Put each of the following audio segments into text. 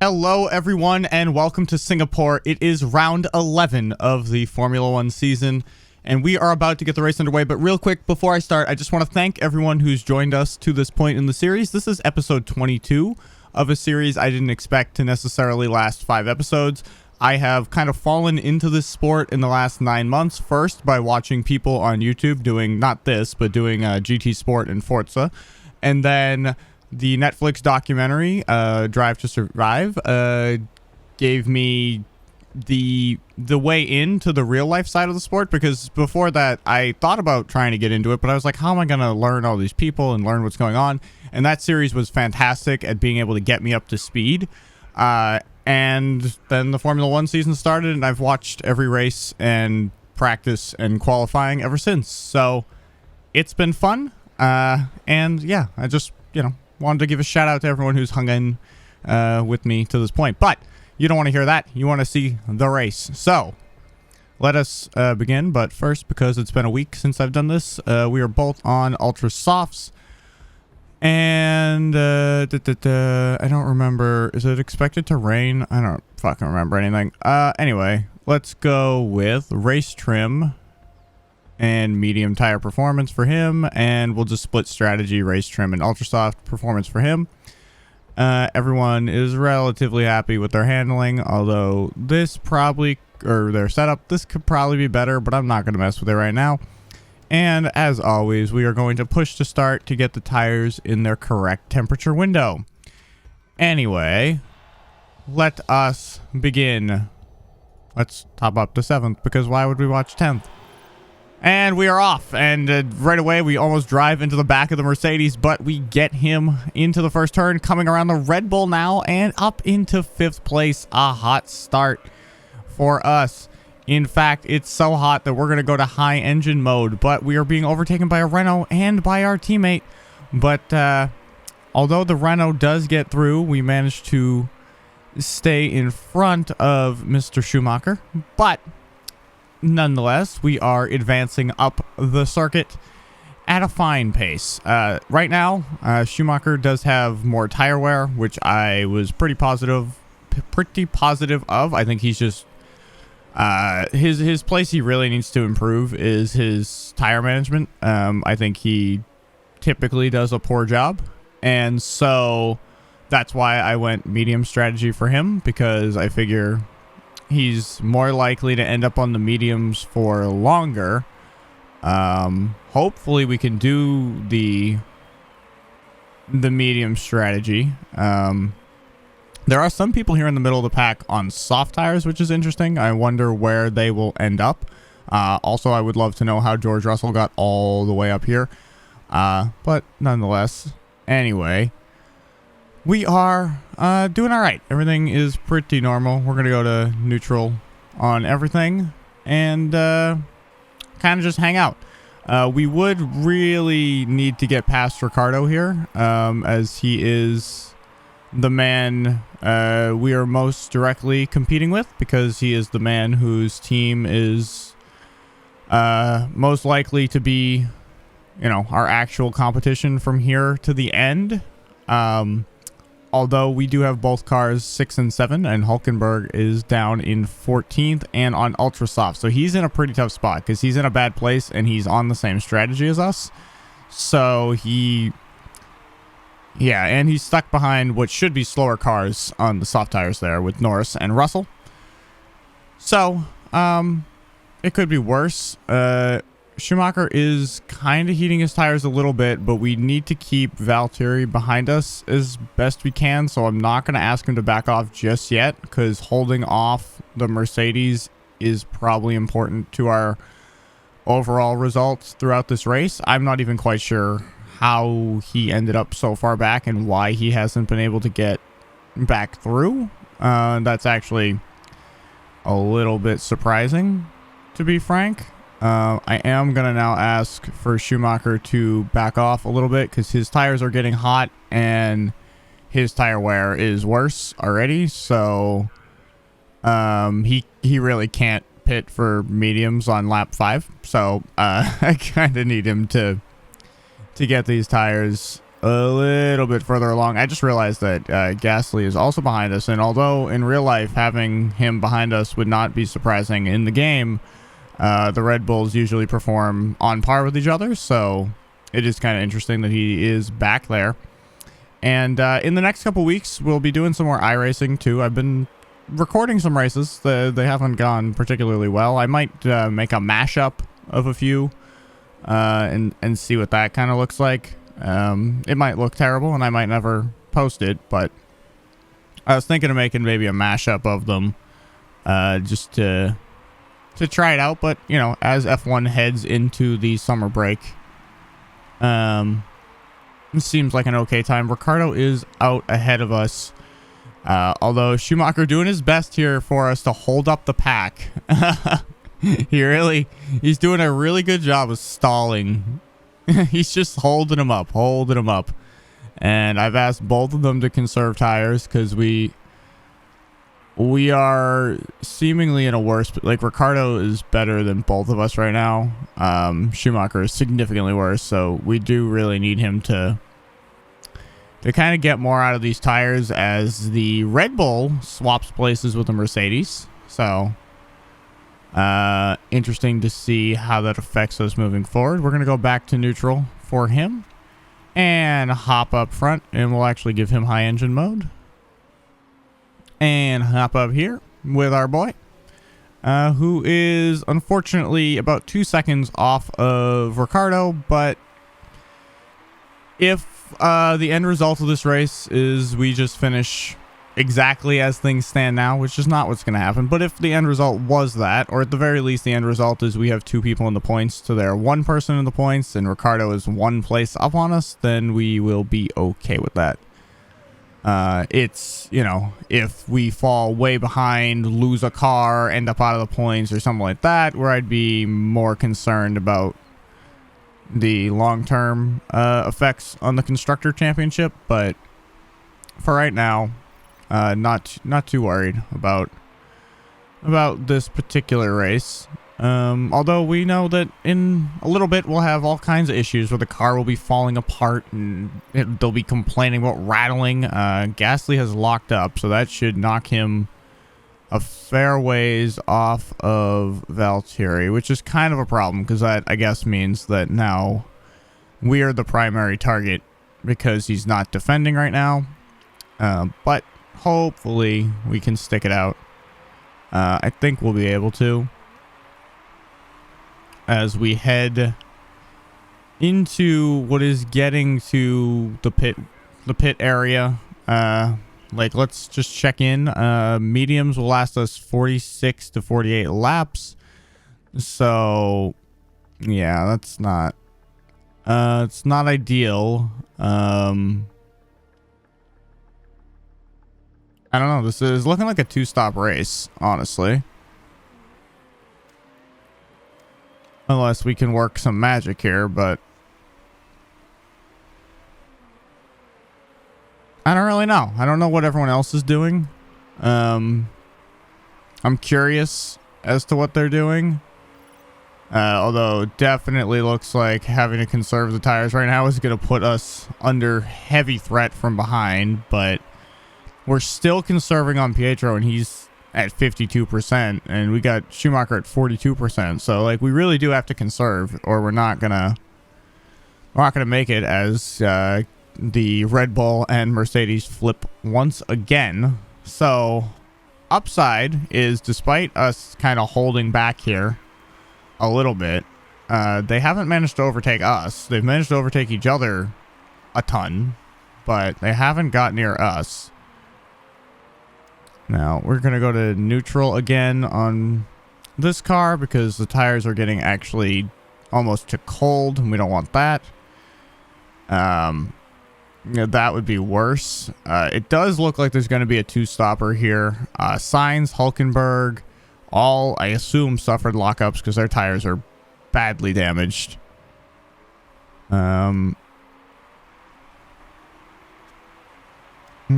Hello, everyone, and welcome to Singapore. It is round 11 of the Formula One season, and we are about to get the race underway. But real quick, before I start, I just want to thank everyone who's joined us to this point in the series. This is episode 22 of a series I didn't expect to necessarily last 5 episodes. I have kind of fallen into this sport in the last 9 months, first by watching people on YouTube doing, not this, but doing GT Sport and Forza, and then the Netflix documentary, Drive to Survive, gave me the way into the real life side of the sport, because before that I thought about trying to get into it, but I was like, how am I going to learn all these people and learn what's going on? And that series was fantastic at being able to get me up to speed. And then the Formula One season started, and I've watched every race and practice and qualifying ever since. So it's been fun. And yeah, I just, wanted to give a shout out to everyone who's hung in with me to this point. But you don't want to hear that. You want to see the race. So let us begin. But first, because it's been a week since I've done this, we are both on Ultra Softs. And I don't remember. Is it expected to rain? I don't fucking remember anything. Anyway, let's go with race trim and medium tire performance for him, and we'll just split strategy, race trim and ultra soft performance for him. Everyone is relatively happy with their handling, although this probably, or their setup, this could probably be better, but I'm not going to mess with it right now. And as always, we are going to push to start to get the tires in their correct temperature window. Anyway, let us begin. Let's top up to 7th, because why would we watch 10th? And we are off, and right away we almost drive into the back of the Mercedes, but we get him into the first turn, coming around the Red Bull now, and up into 5th place. A hot start for us. In fact, it's so hot that we're going to go to high engine mode, but we are being overtaken by a Renault and by our teammate. But although the Renault does get through, we managed to stay in front of Mr. Schumacher, but nonetheless, we are advancing up the circuit at a fine pace. Right now, Schumacher does have more tire wear, which I was pretty positive of. I think he's just his place he really needs to improve is his tire management. I think he typically does a poor job, and so that's why I went medium strategy for him, because I figure he's more likely to end up on the mediums for longer. Hopefully we can do the medium strategy. There are some people here in the middle of the pack on soft tires, which is interesting. I wonder where they will end up. Also, I would love to know how George Russell got all the way up here. But nonetheless, anyway, we are doing all right. Everything is pretty normal. We're going to go to neutral on everything and kind of just hang out. We would really need to get past Ricardo here, as he is the man we are most directly competing with, because he is the man whose team is most likely to be, our actual competition from here to the end. Although we do have both cars 6 and 7, and Hulkenberg is down in 14th and on ultra soft. So he's in a pretty tough spot, because he's in a bad place and he's on the same strategy as us. So and he's stuck behind what should be slower cars on the soft tires there with Norris and Russell. So it could be worse. Schumacher is kind of heating his tires a little bit, but we need to keep Valtteri behind us as best we can, so I'm not going to ask him to back off just yet, because holding off the Mercedes is probably important to our overall results throughout this race. I'm not even quite sure how he ended up so far back and why he hasn't been able to get back through. That's actually a little bit surprising, to be frank. I am going to now ask for Schumacher to back off a little bit, because his tires are getting hot and his tire wear is worse already. So he really can't pit for mediums on lap 5. So I kind of need him to get these tires a little bit further along. I just realized that Gasly is also behind us, and although in real life having him behind us would not be surprising, in the game the Red Bulls usually perform on par with each other, so it is kind of interesting that he is back there. And in the next couple weeks, we'll be doing some more iRacing too. I've been recording some races. They haven't gone particularly well. I might make a mashup of a few and see what that kind of looks like. It might look terrible, and I might never post it, but I was thinking of making maybe a mashup of them just to try it out. But, you know, as F1 heads into the summer break, it seems like an okay time. Ricciardo is out ahead of us, although Schumacher doing his best here for us to hold up the pack. He's doing a really good job of stalling. He's just holding him up. And I've asked both of them to conserve tires because we are seemingly in a worse, like, Ricciardo is better than both of us right now. Schumacher is significantly worse, so we do really need him to kind of get more out of these tires as the Red Bull swaps places with the Mercedes. So interesting to see how that affects us moving forward. We're going to go back to neutral for him and hop up front, and we'll actually give him high engine mode. And hop up here with our boy, who is unfortunately about 2 seconds off of Ricciardo. But if the end result of this race is we just finish exactly as things stand now, which is not what's going to happen, but if the end result was that, or at the very least the end result is we have 2 people in the points to their 1 person in the points, and Ricciardo is 1 place up on us, then we will be okay with that. It's, you know, if we fall way behind, lose a car, end up out of the points or something like that, where I'd be more concerned about the long-term effects on the Constructor Championship. But for right now, not too worried about this particular race. Although we know that in a little bit we'll have all kinds of issues where the car will be falling apart and they'll be complaining about rattling. Gasly has locked up, so that should knock him a fair ways off of Valtteri, which is kind of a problem because that, I guess, means that now we are the primary target because he's not defending right now. But hopefully we can stick it out. I think we'll be able to, as we head into what is getting to the pit area. Like, let's just check in. Mediums will last us 46 to 48 laps. So yeah, that's not it's not ideal. I don't know. This is looking like a 2-stop race, honestly. Unless we can work some magic here, but I don't really know. I don't know what everyone else is doing. I'm curious as to what they're doing. Although it definitely looks like having to conserve the tires right now is going to put us under heavy threat from behind, but we're still conserving on Pietro, and he's at 52%, and we got Schumacher at 42%. So, like, we really do have to conserve, or we're not gonna make it as the Red Bull and Mercedes flip once again. So, upside is, despite us kind of holding back here a little bit, they haven't managed to overtake us. They've managed to overtake each other a ton, but they haven't got near us. Now, we're going to go to neutral again on this car because the tires are getting actually almost to cold, and we don't want that. You know, that would be worse. It does look like there's going to be a 2-stopper here. Sainz, Hulkenberg, all, I assume, suffered lockups because their tires are badly damaged.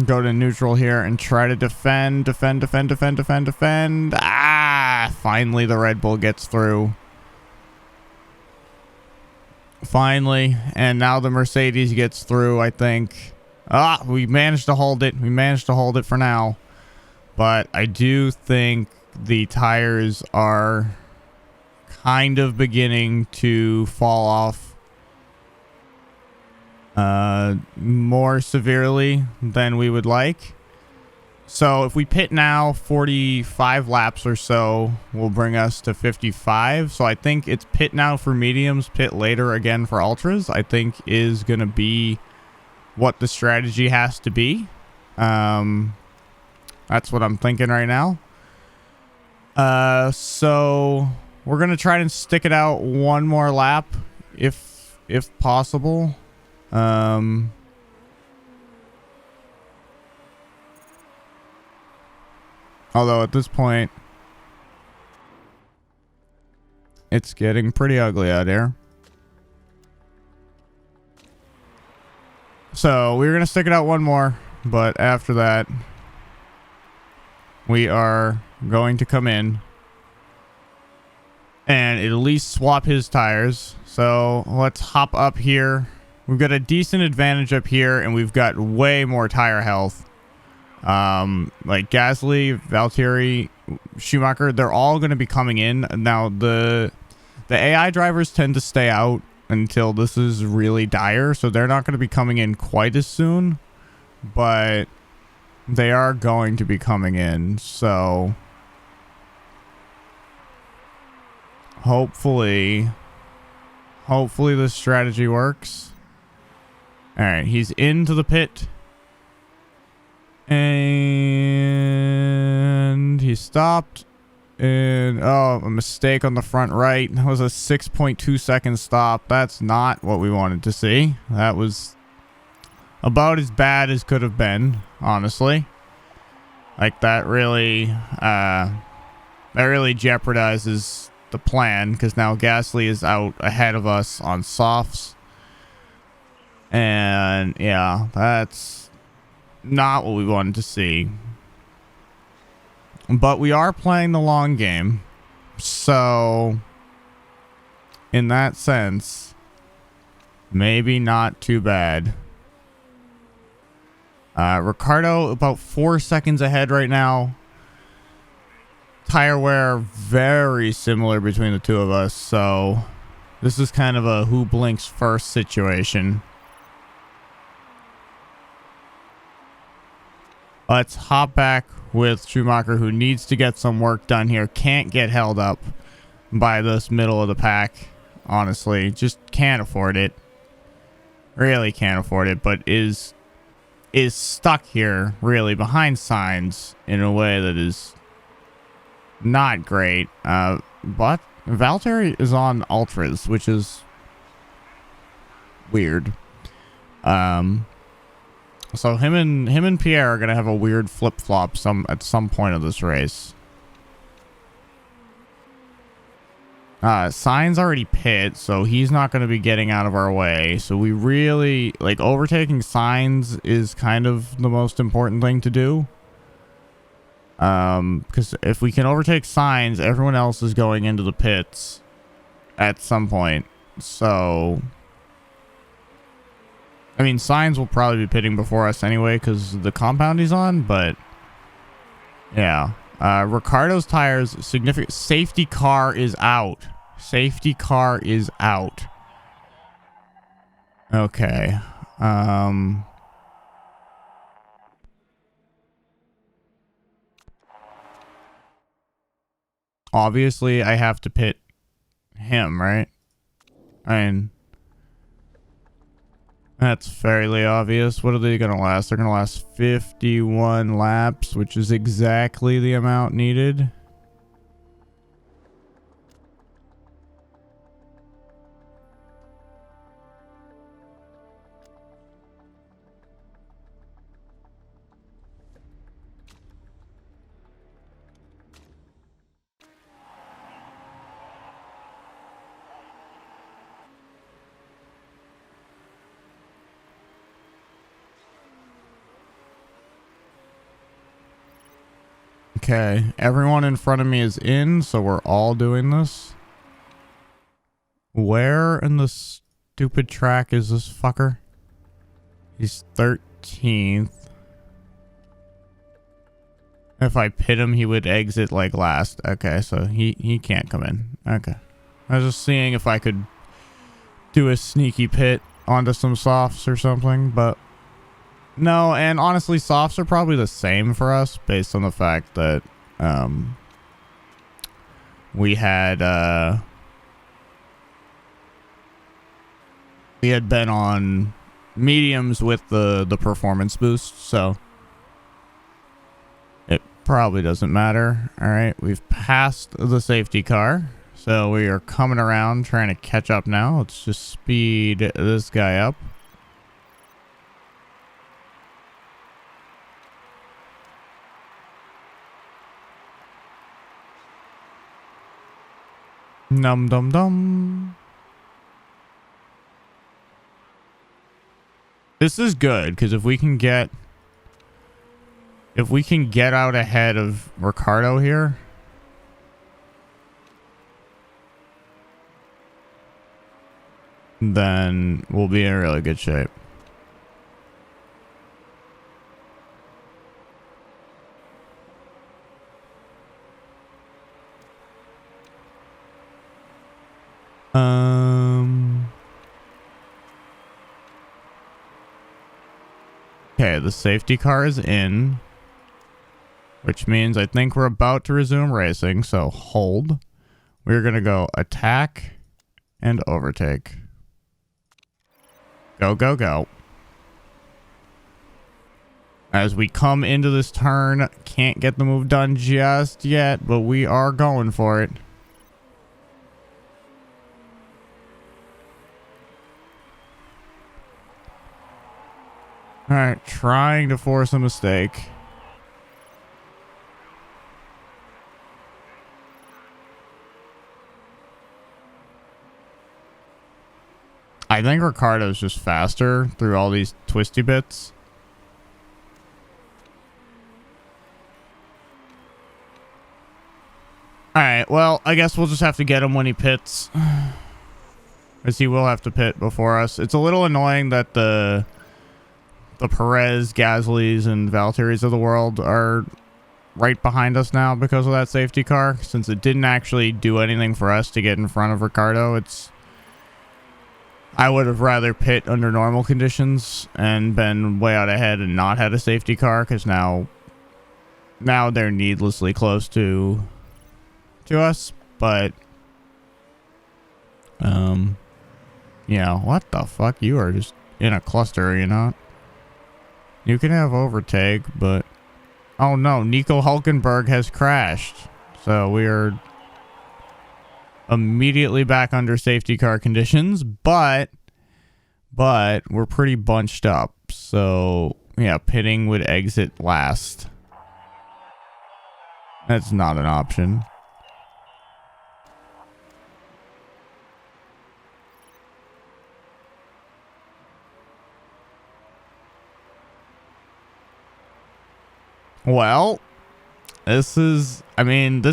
Go to neutral here and try to defend. Finally the Red Bull gets through. Finally. And now the Mercedes gets through, I think. We managed to hold it. We managed to hold it for now. But I do think the tires are kind of beginning to fall off more severely than we would like. So if we pit now, 45 laps or so will bring us to 55. So I think it's pit now for mediums, pit later again for ultras, I think is going to be what the strategy has to be. That's what I'm thinking right now. So we're going to try and stick it out one more lap if possible. Although at this point, it's getting pretty ugly out here. So we're going to stick it out one more, but after that, we are going to come in and at least swap his tires. So let's hop up here. We've got a decent advantage up here, and we've got way more tire health. Like Gasly, Valtteri, Schumacher, they're all going to be coming in. Now, the AI drivers tend to stay out until this is really dire, so they're not going to be coming in quite as soon, but they are going to be coming in, so hopefully this strategy works. All right, he's into the pit. And he stopped. And, oh, a mistake on the front right. That was a 6.2 second stop. That's not what we wanted to see. That was about as bad as could have been, honestly. Like, that really jeopardizes the plan, because now Gasly is out ahead of us on softs. And, yeah, that's not what we wanted to see. But we are playing the long game, so in that sense, maybe not too bad. Ricardo about 4 seconds ahead right now. Tire wear very similar between the two of us, so this is kind of a who blinks first situation. Let's hop back with Schumacher, who needs to get some work done here. Can't get held up by this middle of the pack, honestly. Just can't afford it. Really can't afford it, but is stuck here, really, behind Sainz in a way that is not great. But Valtteri is on ultras, which is weird. So him and Pierre are gonna have a weird flip-flop at some point of this race. Sainz already pit, so he's not gonna be getting out of our way. So we really, like, overtaking Sainz is kind of the most important thing to do. Because if we can overtake Sainz, everyone else is going into the pits at some point. So, I mean, Sainz will probably be pitting before us anyway because the compound he's on, but yeah. Ricardo's tires, significant. Safety car is out. Safety car is out. Okay. Obviously, I have to pit him, right? I mean, that's fairly obvious. What are they going to last? They're going to last 51 laps, which is exactly the amount needed. Okay, everyone in front of me is in, so we're all doing this. Where in the stupid track is this fucker? He's 13th. If I pit him, he would exit like last. Okay, so he can't come in. Okay. I was just seeing if I could do a sneaky pit onto some softs or something, but no. And honestly, softs are probably the same for us based on the fact that we had been on mediums with the performance boost, so it probably doesn't matter. All right, we've passed the safety car, so we are coming around trying to catch up now. Let's just speed this guy up. Num dum dum. This is good because if we can get out ahead of Ricardo here, then we'll be in really good shape. Okay, the safety car is in, which means I think we're about to resume racing, so hold. We're going to go attack and overtake. Go, go, go. As we come into this turn, can't get the move done just yet, but we are going for it. Alright, trying to force a mistake. I think Ricardo's just faster through all these twisty bits. Alright, well, I guess we'll just have to get him when he pits. Because he will have to pit before us. It's a little annoying that the Perez, Gasly's, and Valtteri's of the world are right behind us now because of that safety car. Since it didn't actually do anything for us to get in front of Ricardo, I would have rather pit under normal conditions and been way out ahead and not had a safety car, because now they're needlessly close to us. But yeah, what the fuck? You are just in a cluster, are you not? You can have overtake, but oh no, Nico Hulkenberg has crashed. So we are immediately back under safety car conditions, but we're pretty bunched up. So yeah, pitting would exit last. That's not an option. Well, this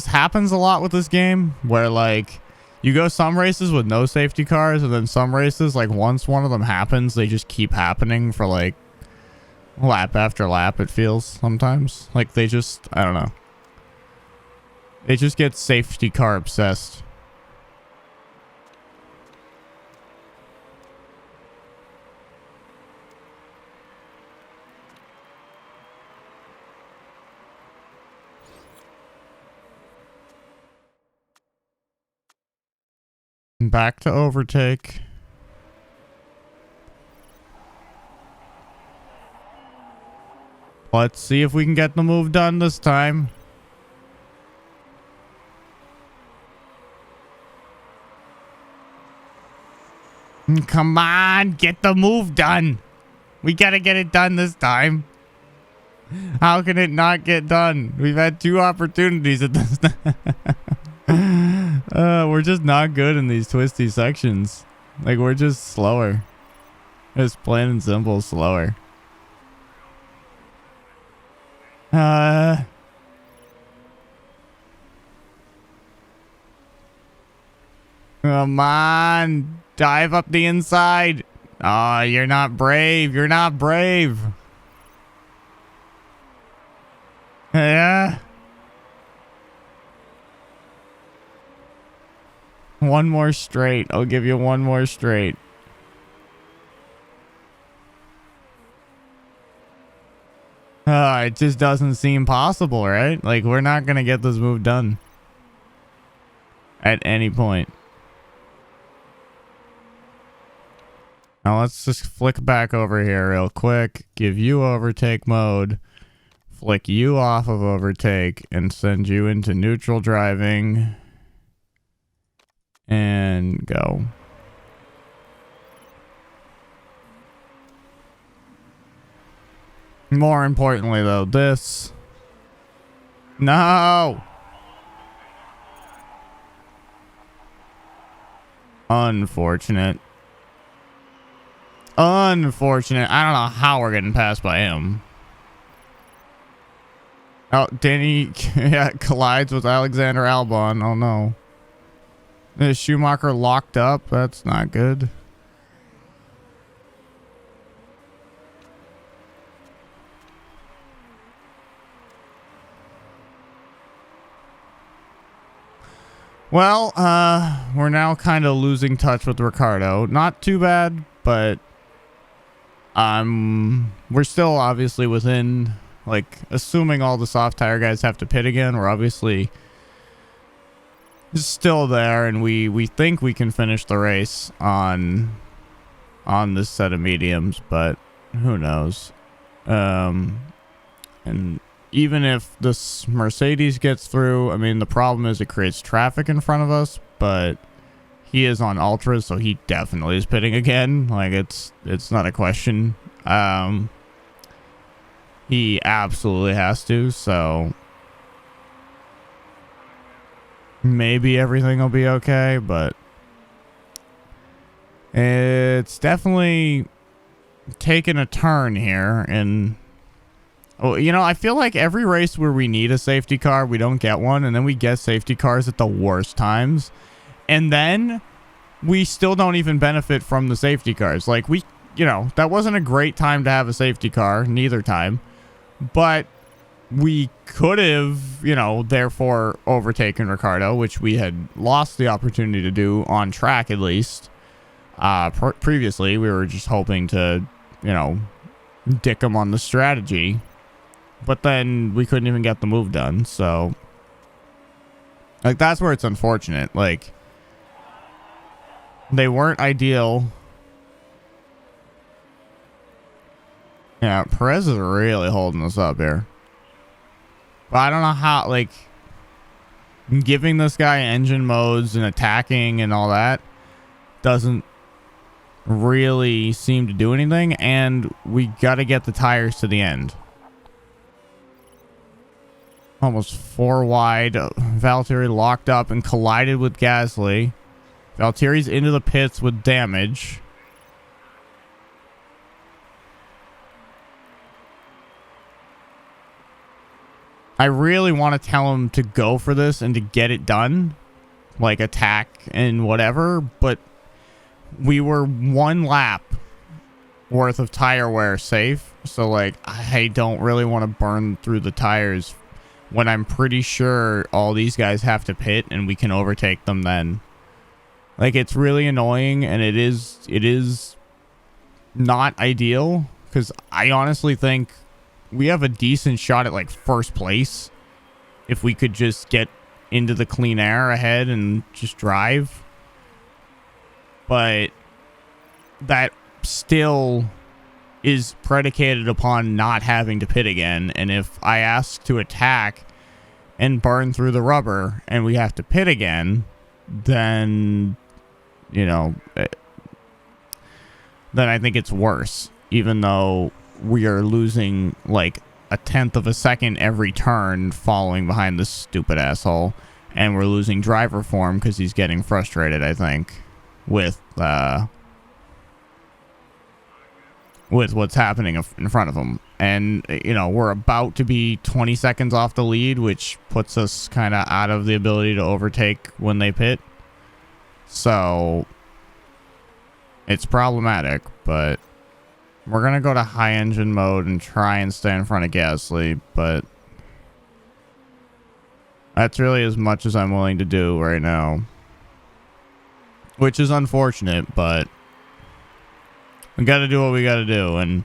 happens a lot with this game, where like you go some races with no safety cars, and then some races, like once one of them happens, they just keep happening for like lap after lap. It feels sometimes like they just, I don't know, they just get safety car obsessed. Back to overtake. Let's see if we can get the move done this time. Come on, get the move done. We gotta get it done this time. How can it not get done? We've had 2 opportunities at this time. We're just not good in these twisty sections. Like, we're just slower. Just plain and simple slower. Come on. Dive up the inside. Oh, you're not brave. You're not brave. Yeah. One more straight. I'll give you one more straight. It just doesn't seem possible, right? Like, we're not going to get this move done at any point. Now, let's just flick back over here real quick. Give you overtake mode. Flick you off of overtake and send you into neutral driving. And go. More importantly, though, this. No! Unfortunate. Unfortunate. I don't know how we're getting passed by him. Oh, Danny collides with Alexander Albon. Oh, no. Is Schumacher locked up? That's not good. Well, we're now kind of losing touch with Ricardo. Not too bad, but we're still obviously within, like, assuming all the soft tire guys have to pit again, we're obviously still there, and we think we can finish the race on this set of mediums, but who knows. And even if this Mercedes gets through, I mean, the problem is it creates traffic in front of us, but he is on ultras, so he definitely is pitting again. Like, it's not a question. He absolutely has to, so maybe everything will be okay, but it's definitely taken a turn here. And oh, you know, I feel like every race where we need a safety car, we don't get one, and then we get safety cars at the worst times, and then we still don't even benefit from the safety cars. Like, you know, that wasn't a great time to have a safety car, neither time, but we could have, you know, therefore overtaken Ricardo, which we had lost the opportunity to do on track, at least. Previously, we were just hoping to, you know, dick him on the strategy, but then we couldn't even get the move done. So, like, that's where it's unfortunate. Like, they weren't ideal. Yeah, Perez is really holding us up here. But I don't know how, like, giving this guy engine modes and attacking and all that doesn't really seem to do anything, and we got to get the tires to the end. Almost 4 wide. Valtteri locked up and collided with Gasly. Valtteri's into the pits with damage. I really want to tell him to go for this and to get it done, like attack and whatever, but we were 1 lap worth of tire wear safe, so like I don't really want to burn through the tires when I'm pretty sure all these guys have to pit and we can overtake them then. Like, it's really annoying, and it is not ideal, because I honestly think we have a decent shot at, like, first place if we could just get into the clean air ahead and just drive. But that still is predicated upon not having to pit again. And if I ask to attack and burn through the rubber and we have to pit again, then, you know, then I think it's worse, even though we are losing like 1/10 of a second every turn following behind this stupid asshole, and we're losing driver form because he's getting frustrated, I think, with what's happening in front of him. And, you know, we're about to be 20 seconds off the lead, which puts us kind of out of the ability to overtake when they pit. So It's problematic, but we're going to go to high engine mode and try and stay in front of Gasly, but that's really as much as I'm willing to do right now, which is unfortunate, but we got to do what we got to do. And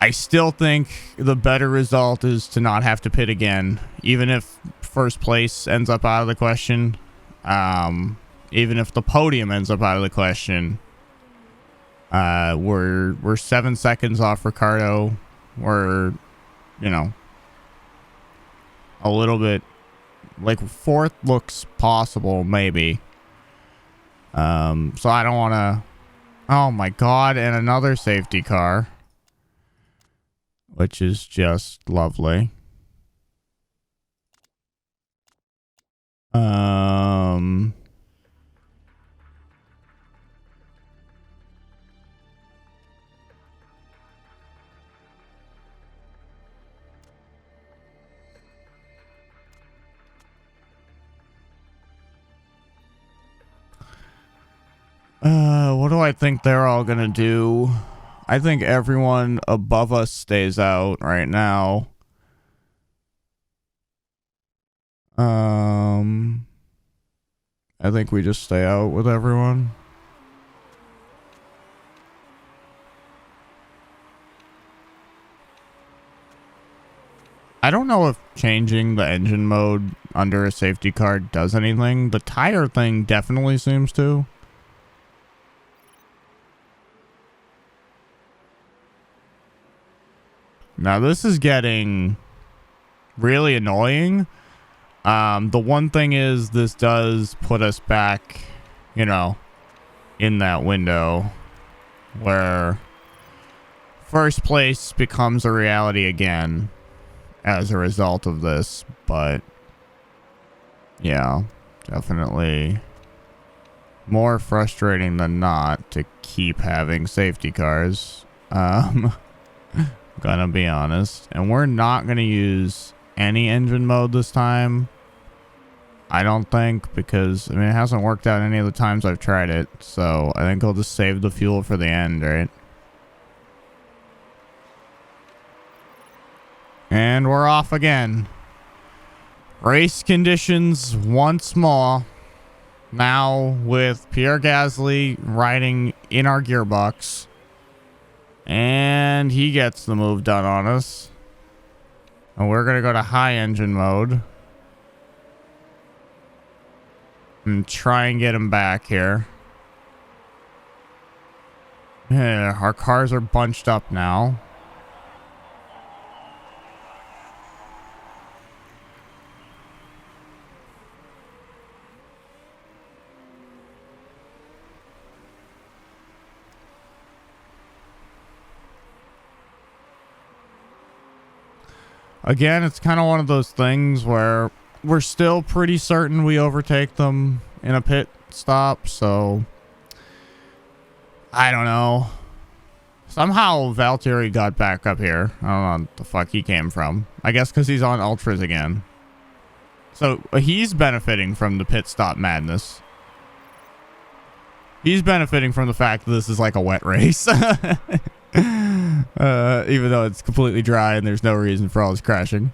I still think the better result is to not have to pit again, even if first place ends up out of the question. Even if the podium ends up out of the question. We're 7 seconds off Ricardo. We're, you know, a little bit, like, fourth looks possible, maybe. So I don't want to. Oh my god, and another safety car, which is just lovely. What do I think they're all gonna do? I think everyone above us stays out right now. I think we just stay out with everyone. I don't know if changing the engine mode under a safety car does anything. The tire thing definitely seems to. Now this is getting really annoying. The one thing is this does put us back, you know, in that window where first place becomes a reality again as a result of this. But yeah, definitely more frustrating than not to keep having safety cars. Gonna be honest. And we're not gonna use any engine mode this time, I don't think, because I mean it hasn't worked out any of the times I've tried it, so I think I'll just save the fuel for the end, right? And we're off again. Race conditions once more, now with Pierre Gasly riding in our gearbox. And he gets the move done on us. And we're going to go to high engine mode. And try and get him back here. Yeah, our cars are bunched up now. Again, it's kind of one of those things where we're still pretty certain we overtake them in a pit stop, so I don't know. Somehow Valtteri got back up here. I don't know what the fuck he came from. I guess because he's on Ultras again. So he's benefiting from the pit stop madness. He's benefiting from the fact that this is like a wet race. Even though it's completely dry and there's no reason for all this crashing.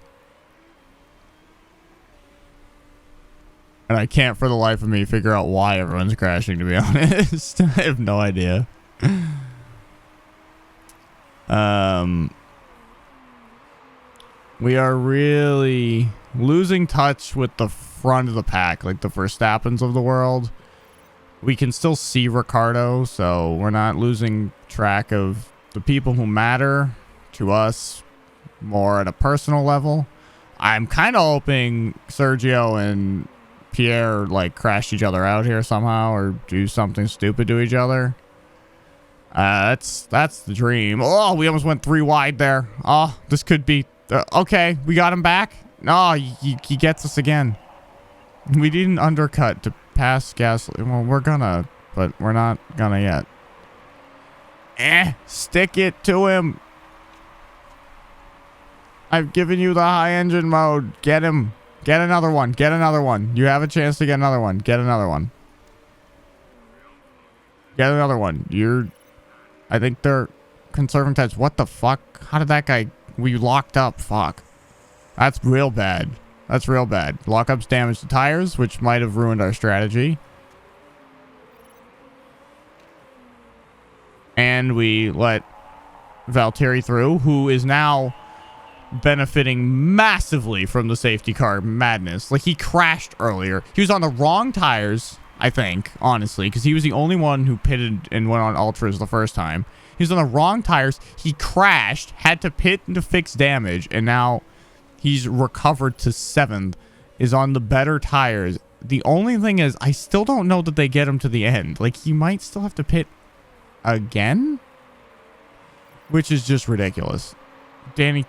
And I can't for the life of me figure out why everyone's crashing, to be honest. I have no idea. We are really losing touch with the front of the pack, like the Verstappens of the world. We can still see Ricardo, so we're not losing track of the people who matter to us more at a personal level. I'm kind of hoping Sergio and Pierre like crash each other out here somehow or do something stupid to each other. That's the dream. Oh, we almost went 3 wide there. Oh, this could be okay. We got him back. No, he gets us again. We didn't undercut to pass Gasly. Well, we're gonna, but we're not gonna yet. Stick it to him. I've given you the high engine mode. Get him. Get another one. Get another one. You have a chance to get another one. Get another one. Get another one. I think they're conserving tires. What the fuck? How did that guy... We locked up. Fuck. That's real bad. That's real bad. Lockups damaged the tires, which might have ruined our strategy. And we let Valtteri through, who is now benefiting massively from the safety car madness. Like, he crashed earlier. He was on the wrong tires, I think, honestly, because he was the only one who pitted and went on ultras the first time. He was on the wrong tires. He crashed, had to pit to fix damage, and now he's recovered to 7th, is on the better tires. The only thing is, I still don't know that they get him to the end. Like, he might still have to pit again, which is just ridiculous. Danny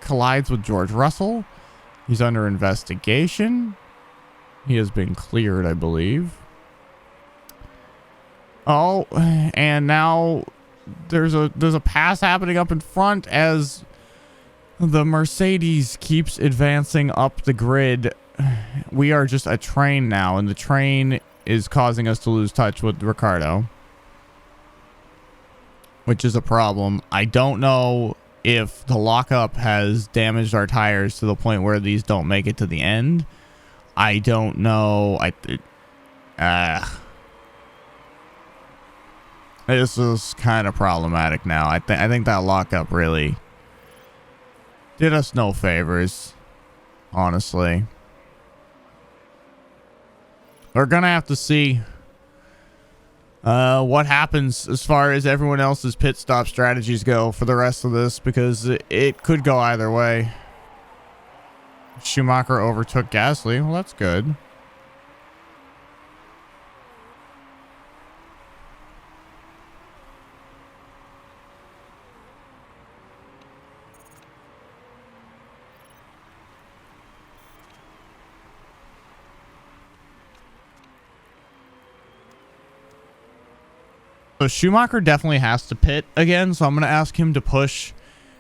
collides with George Russell. He's under investigation. He has been cleared, I believe. Oh, and now there's a pass happening up in front as the Mercedes keeps advancing up the grid. We are just a train now, and the train is causing us to lose touch with Ricardo, which is a problem. I don't know if the lockup has damaged our tires to the point where these don't make it to the end. I don't know. This is kind of problematic now. I think that lockup really did us no favors, honestly. We're gonna have to see what happens as far as everyone else's pit stop strategies go for the rest of this, because it could go either way. Schumacher overtook Gasly. Well, that's good. So Schumacher definitely has to pit again, so I'm going to ask him to push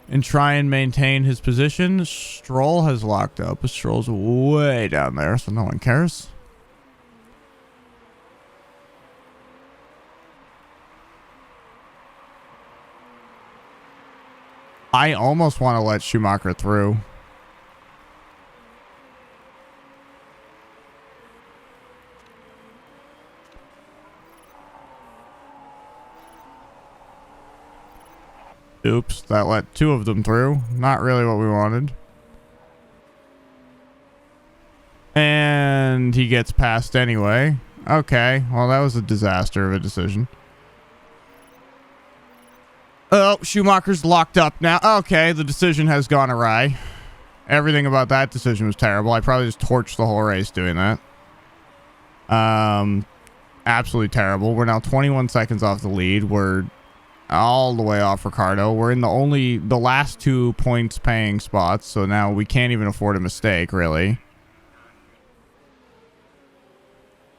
and try and maintain his position. Stroll has locked up. Stroll's way down there, so no one cares. I almost want to let Schumacher through. Oops, that let 2 of them through. Not really what we wanted. And he gets past anyway. Okay, well, that was a disaster of a decision. Oh, Schumacher's locked up now. Okay, the decision has gone awry. Everything about that decision was terrible. I probably just torched the whole race doing that. Absolutely terrible. We're now 21 seconds off the lead. We're all the way off Ricardo. We're in the last 2 points paying spots, so now we can't even afford a mistake, really.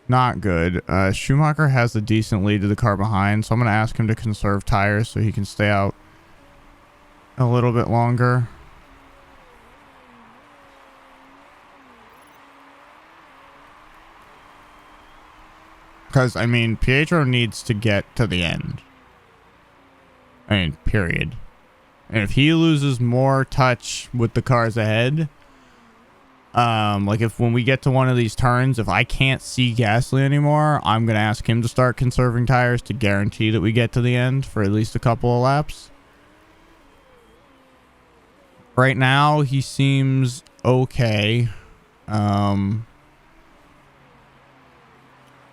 Not good. Schumacher has a decent lead to the car behind, so I'm going to ask him to conserve tires so he can stay out a little bit longer. Because, I mean, Pietro needs to get to the end. I mean, period. And if he loses more touch with the cars ahead, like if when we get to one of these turns, if I can't see Gasly anymore, I'm going to ask him to start conserving tires to guarantee that we get to the end for at least a couple of laps. Right now, he seems okay.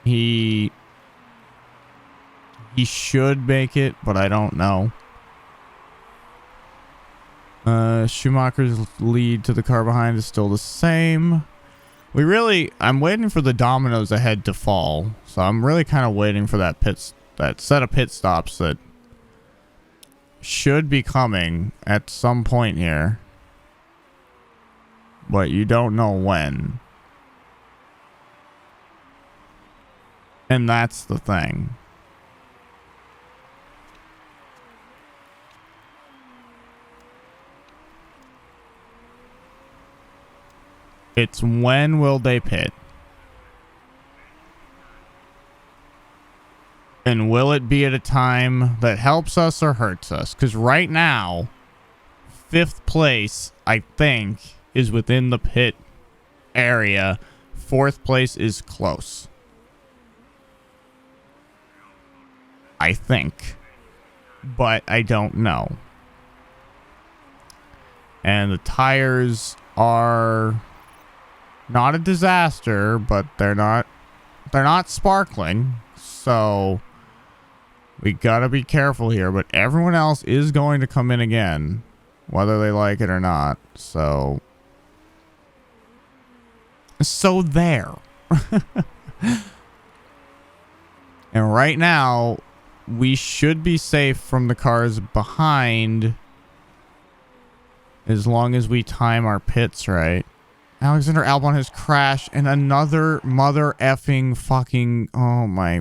He should make it, but I don't know. Schumacher's lead to the car behind is still the same. I'm waiting for the dominoes ahead to fall. So I'm really kind of waiting for that set of pit stops that should be coming at some point here. But you don't know when. And that's the thing. It's when will they pit? And will it be at a time that helps us or hurts us? Because right now, 5th place, I think, is within the pit area. 4th place is close. I think. But I don't know. And the tires are not a disaster, but they're not sparkling. So we gotta be careful here, but everyone else is going to come in again, whether they like it or not. So there. And right now, we should be safe from the cars behind as long as we time our pits right. Alexander Albon has crashed, and another mother effing fucking... Oh my...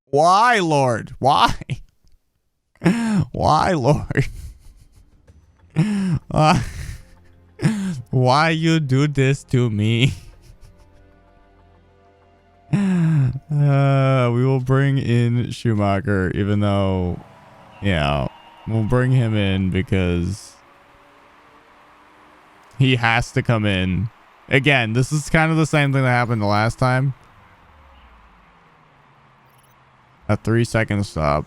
Why, Lord? Why? Why, Lord? Why you do this to me? We will bring in Schumacher, even though... Yeah, we'll bring him in because... He has to come in. Again, this is kind of the same thing that happened the last time. A 3-second stop.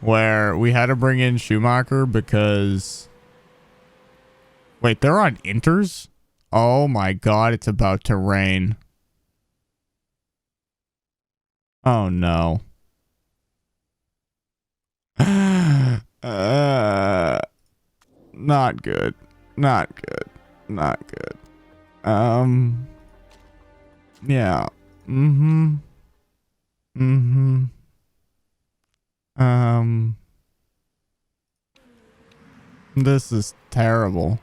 Where we had to bring in Schumacher because... Wait, they're on inters? Oh my god, it's about to rain. Oh no. Not good. Not good. Not good. Yeah. This is terrible.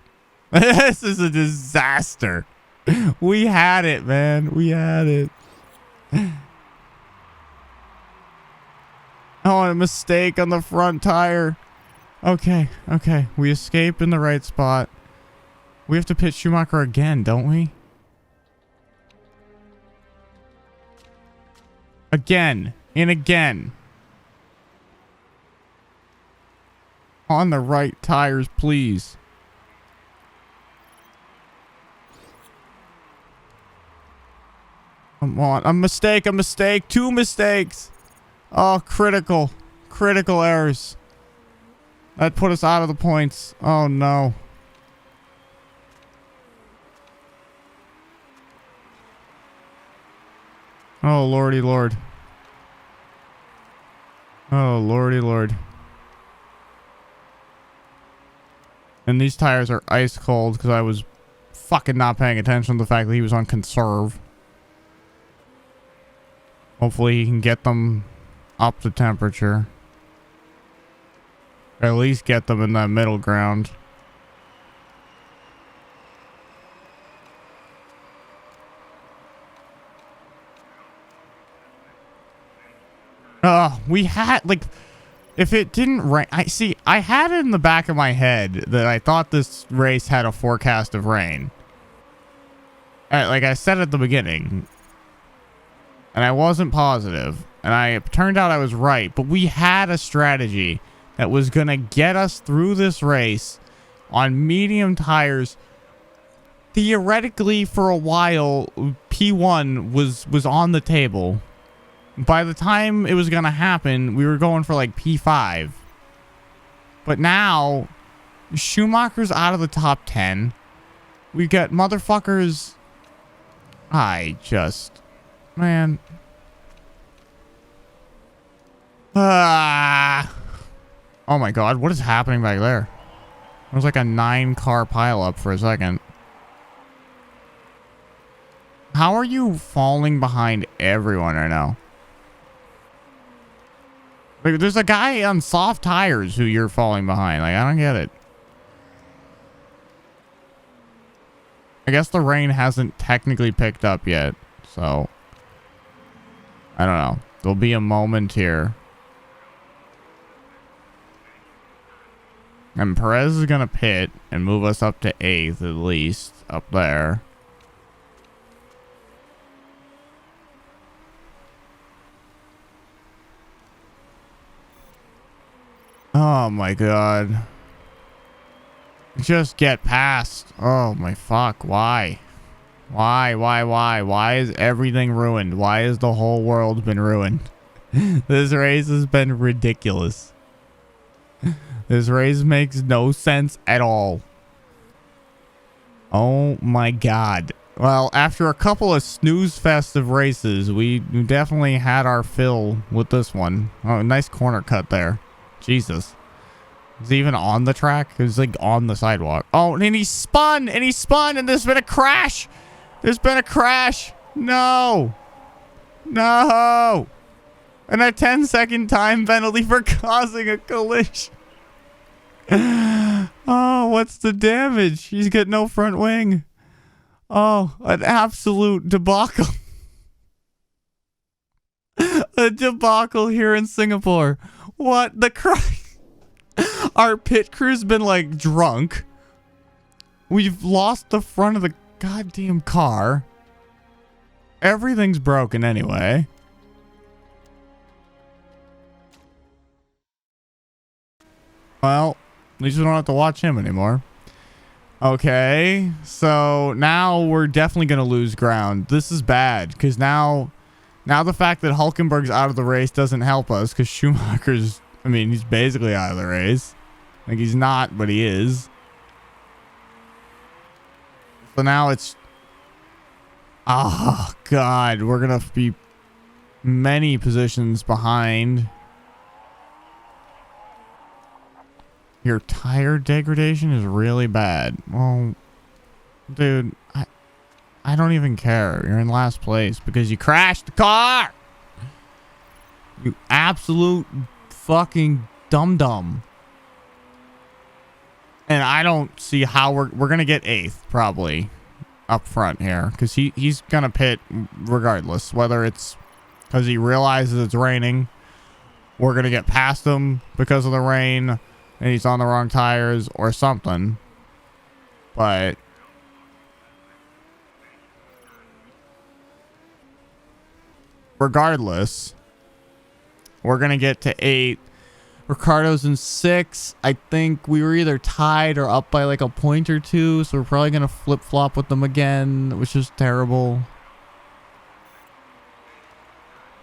This is a disaster. We had it, man. We had it. Oh, a mistake on the front tire. Okay, okay. We escape in the right spot. We have to pit Schumacher again, don't we? Again. And again. On the right tires, please. Come on. A mistake, a mistake. 2 mistakes. Oh, critical. Critical errors. That put us out of the points. Oh, no. Oh, lordy lord. Oh, lordy lord. And these tires are ice cold because I was fucking not paying attention to the fact that he was on conserve. Hopefully he can get them up to temperature. Or at least get them in that middle ground. We had, like, if it didn't rain, I had it in the back of my head that I thought this race had a forecast of rain. Like I said at the beginning. And I wasn't positive. And it turned out I was right. But we had a strategy that was going to get us through this race on medium tires. Theoretically, for a while, P1 was on the table. By the time it was going to happen, we were going for like P5. But now, Schumacher's out of the top 10. We got motherfuckers. Man. Oh my god, what is happening back there? It was like a 9-car pileup for a second. How are you falling behind everyone right now? Like, there's a guy on soft tires who you're falling behind. Like, I don't get it. I guess the rain hasn't technically picked up yet. So, I don't know. There'll be a moment here. And Perez is going to pit and move us up to 8th at least. Up there. Oh my god. Just get past. Oh my fuck. Why? Why is everything ruined? Why has the whole world been ruined? This race has been ridiculous. This race makes no sense at all. Oh my god. Well, after a couple of snooze-festive races, we definitely had our fill with this one. Oh, nice corner cut there. Jesus. Is he even on the track? He's like on the sidewalk. Oh, and he spun! And there's been a crash! There's been a crash! No! No! And a 10-second time penalty for causing a collision. Oh, what's the damage? He's got no front wing. Oh, an absolute debacle. A debacle here in Singapore. What the Christ? Our pit crew's been like drunk. We've lost the front of the goddamn car. Everything's broken anyway. Well, at least we don't have to watch him anymore. Okay, so now we're definitely going to lose ground. This is bad, because now the fact that Hulkenberg's out of the race doesn't help us, because Schumacher's, I mean, he's basically out of the race. Like, he's not, but he is. So now it's... Oh, God, we're going to be many positions behind. Your tire degradation is really bad. Well, dude, I don't even care. You're in last place because you crashed the car. You absolute fucking dum-dum. And I don't see how we're going to get 8th probably up front here because he's going to pit regardless, whether it's because he realizes it's raining. We're going to get past him because of the rain. And he's on the wrong tires or something. But regardless, we're going to get to 8. Ricardo's in 6. I think we were either tied or up by like a point or two. So we're probably going to flip-flop with them again, which is terrible.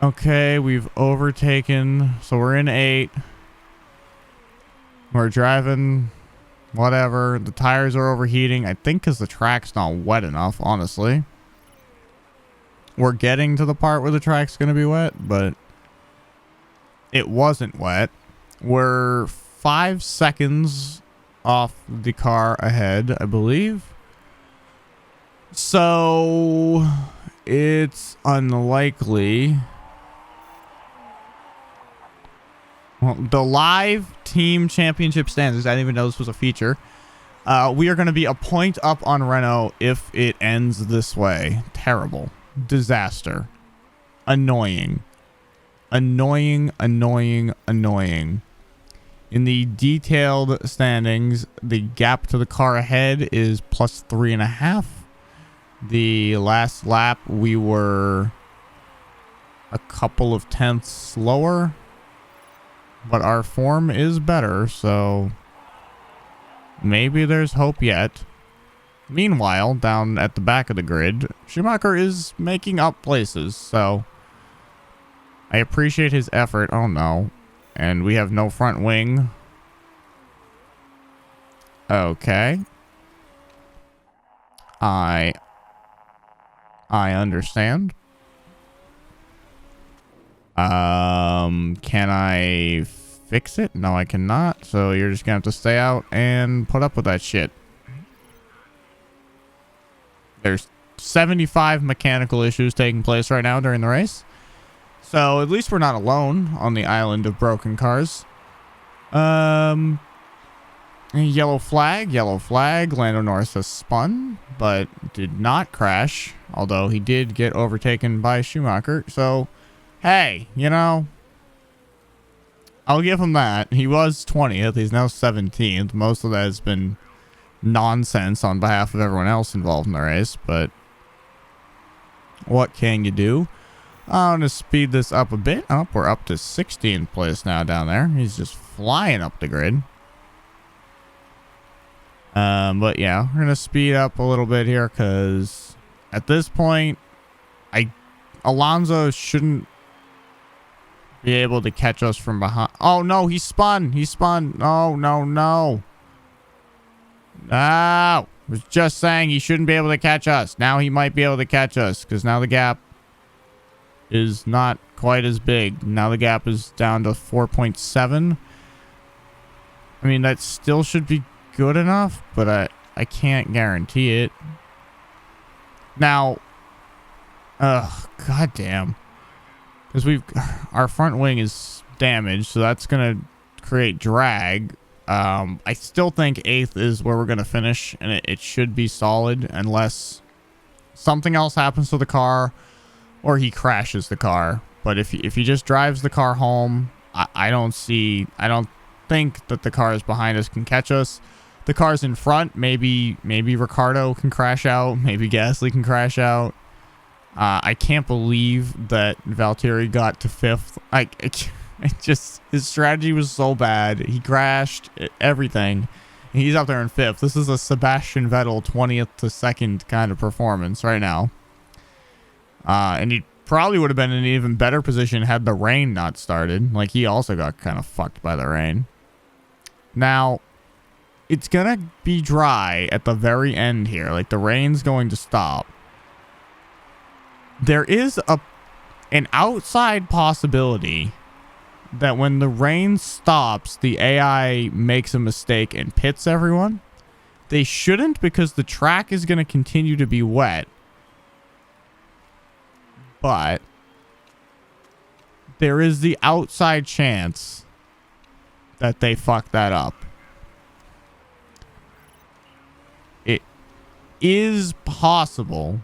Okay, we've overtaken. So we're in 8. We're driving, whatever. The tires are overheating. I think because the track's not wet enough, honestly. We're getting to the part where the track's going to be wet, but it wasn't wet. We're 5 seconds off the car ahead, I believe. So it's unlikely. Well, the live team championship standings, I didn't even know this was a feature. We are going to be a point up on Renault if it ends this way. Terrible. Disaster. Annoying. Annoying. In the detailed standings, the gap to the car ahead is plus 3.5. The last lap, we were a couple of tenths slower. But our form is better, so maybe there's hope yet. Meanwhile, down at the back of the grid, Schumacher is making up places, so I appreciate his effort. Oh no. And we have no front wing. Okay. I understand. Can I fix it? No, I cannot. So you're just gonna have to stay out and put up with that shit. There's 75 mechanical issues taking place right now during the race. So at least we're not alone on the island of broken cars. Yellow flag. Lando Norris has spun, but did not crash. Although he did get overtaken by Schumacher. So, hey, you know, I'll give him that. He was 20th. He's now 17th. Most of that has been nonsense on behalf of everyone else involved in the race, but what can you do? I'm going to speed this up a bit. Oh, we're up to 16th place now down there. He's just flying up the grid. But yeah, we're gonna speed up a little bit here because at this point, Alonso shouldn't be able to catch us from behind. Oh no, he spun. He spun. Oh no, no. No. I was just saying he shouldn't be able to catch us. Now he might be able to catch us because now the gap is not quite as big. Now the gap is down to 4.7. I mean, that still should be good enough, but I can't guarantee it. Now, goddamn. Because our front wing is damaged, so that's going to create drag. I still think 8th is where we're going to finish, and it should be solid unless something else happens to the car or he crashes the car. But if he just drives the car home, I don't think that the cars behind us can catch us. The cars in front, maybe Ricciardo can crash out, maybe Gasly can crash out. I can't believe that Valtteri got to 5th. His strategy was so bad. He crashed everything. He's up there in 5th. This is a Sebastian Vettel 20th to 2nd kind of performance right now. And he probably would have been in an even better position had the rain not started. Like, he also got kind of fucked by the rain. Now, it's going to be dry at the very end here. Like, the rain's going to stop. There is an outside possibility that when the rain stops, the AI makes a mistake and pits everyone. They shouldn't, because the track is going to continue to be wet. But there is the outside chance that they fuck that up. It is possible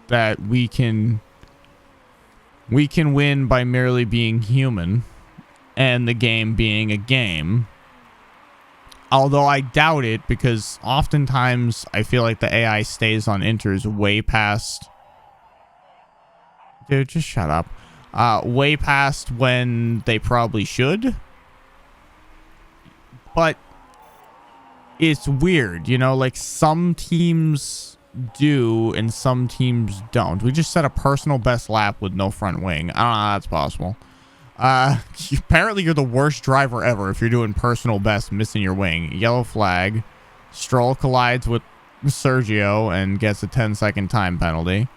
that we can win by merely being human and the game being a game. Although I doubt it, because oftentimes I feel like the AI stays on inters way past... Dude, just shut up. Way past when they probably should. But it's weird, you know, like some teams do and some teams don't. We just set a personal best lap with no front wing. I don't know how that's possible. Apparently you're the worst driver ever if you're doing personal best missing your wing. Yellow flag. Stroll collides with Sergio and gets a 10-second time penalty.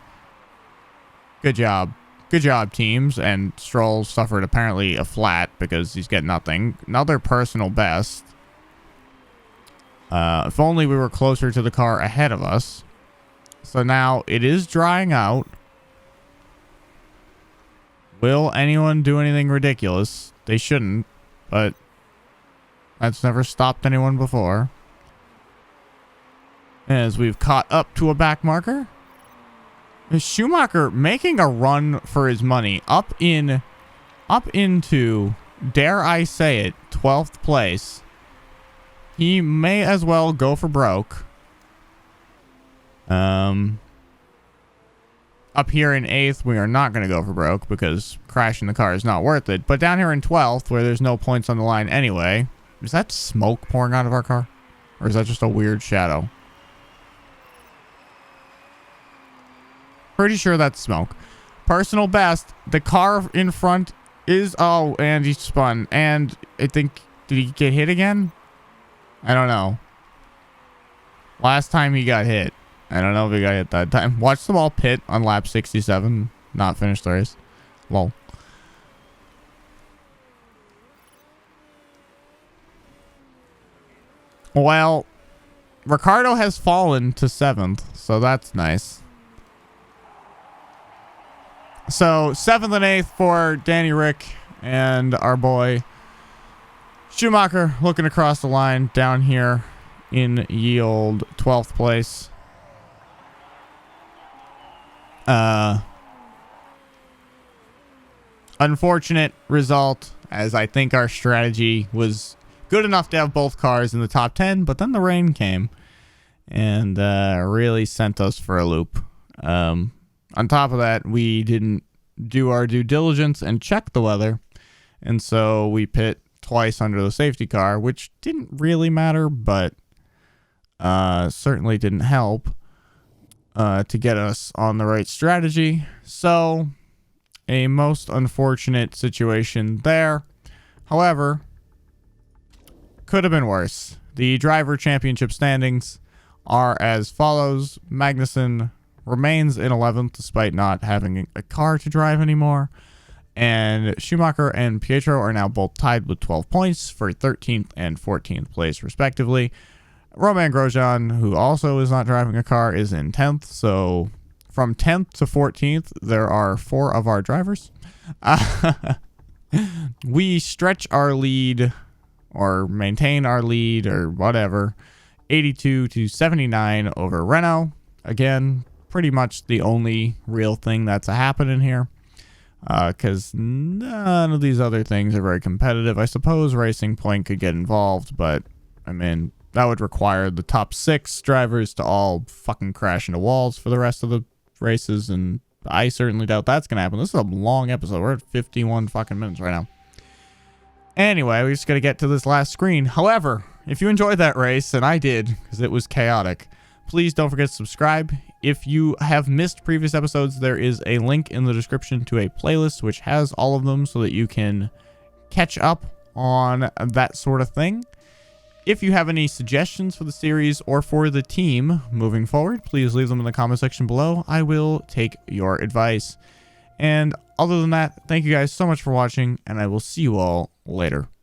Good job. Good job, teams. And Stroll suffered apparently a flat because he's getting nothing. Another personal best. If only we were closer to the car ahead of us. So now it is drying out. Will anyone do anything ridiculous? They shouldn't, but that's never stopped anyone before. As we've caught up to a back marker. Schumacher making a run for his money up into, dare I say it, 12th place. He may as well go for broke. Up here in 8th, we are not going to go for broke because crashing the car is not worth it. But down here in 12th, where there's no points on the line anyway, is that smoke pouring out of our car? Or is that just a weird shadow? Pretty sure that's smoke. Personal best, the car in front is... Oh, and he spun. And I think... Did he get hit again? I don't know. Last time he got hit. I don't know if he got hit that time. Watch them all pit on lap 67. Not finish the race. Lol. Well, Ricciardo has fallen to 7th, so that's nice. So 7th and 8th for Danny Rick and our boy Schumacher looking across the line down here in ye old 12th place. Unfortunate result, as I think our strategy was good enough to have both cars in the top 10, but then the rain came and really sent us for a loop. On top of that, we didn't do our due diligence and check the weather, and so we pit twice under the safety car, which didn't really matter, but certainly didn't help to get us on the right strategy. So, a most unfortunate situation there. However, could have been worse. The driver championship standings are as follows. Magnussen remains in 11th despite not having a car to drive anymore. And Schumacher and Pietro are now both tied with 12 points for 13th and 14th place, respectively. Romain Grosjean, who also is not driving a car, is in 10th. So from 10th to 14th, there are 4 of our drivers. We stretch our lead or maintain our lead or whatever, 82 to 79 over Renault. Again, pretty much the only real thing that's happening here. Because none of these other things are very competitive. I suppose Racing Point could get involved, but, I mean, that would require the top 6 drivers to all fucking crash into walls for the rest of the races, and I certainly doubt that's going to happen. This is a long episode. We're at 51 fucking minutes right now. Anyway, we just got to get to this last screen. However, if you enjoyed that race, and I did, because it was chaotic, please don't forget to subscribe. If you have missed previous episodes, there is a link in the description to a playlist which has all of them so that you can catch up on that sort of thing. If you have any suggestions for the series or for the team moving forward, please leave them in the comment section below. I will take your advice. And other than that, thank you guys so much for watching, and I will see you all later.